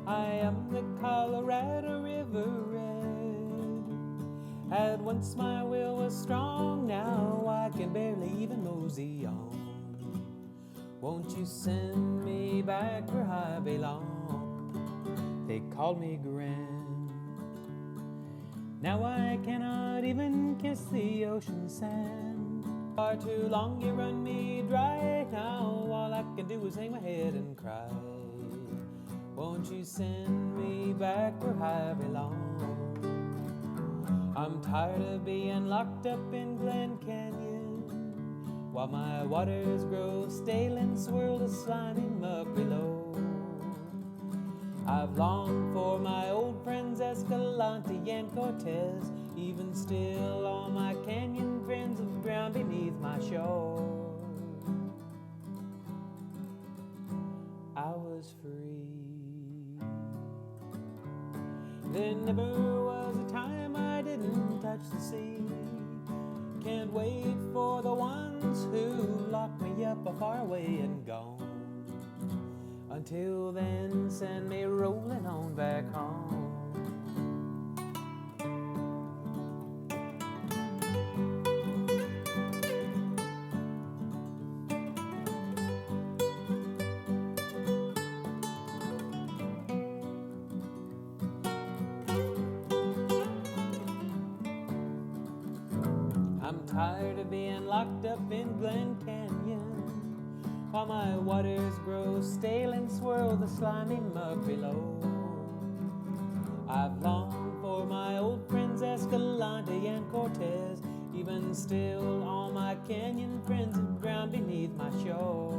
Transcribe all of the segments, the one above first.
I am the Colorado River red. At once my will was strong, now I can barely even mosey on. Won't you send me back where I belong? They called me grand. Now I cannot even kiss the ocean sand. Far too long you run me dry, now all I can do is hang my head and cry. Won't you send me back where I belong? I'm tired of being locked up in Glen Canyon, while my waters grow stale and swirl the slimy muck below. I've longed for my old friends Escalante and Cortez. Even still all my canyon friends have drowned beneath my shore. I was free. There never was a time I didn't touch the sea. Can't wait for the ones who locked me up far away and gone. Until then, send me rolling on back home. I'm tired of being locked up in Glen Canyon, while my waters grow stale and swirl the slimy muck below. I've longed for my old friends Escalante and Cortez. Even still all my canyon friends have drowned beneath my shore.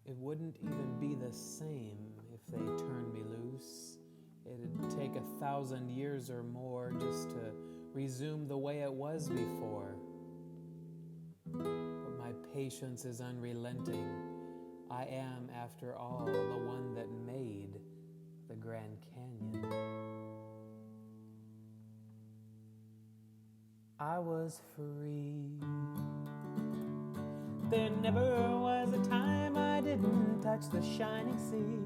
It wouldn't even be the same if they turned me loose. It'd take 1,000 years or more just to resume the way it was before. But my patience is unrelenting. I am, after all, the one that made the Grand Canyon. I was free. There never was a time I didn't touch the shining sea.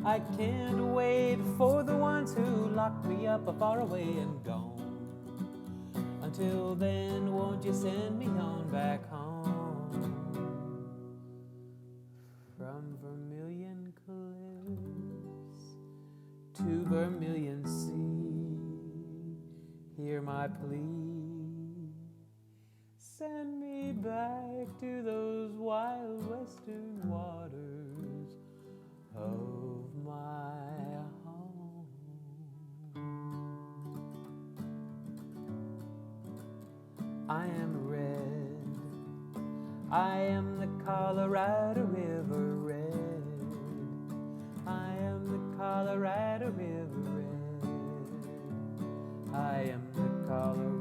I can't wait for the ones who locked me up far away and gone. Until then, won't you send me on back home? From Vermilion Cliffs to Vermilion Sea, hear my plea. Send me back to those wild western waters of my home. I am red, I am the Colorado River red. I am the Colorado River red. I am the Colorado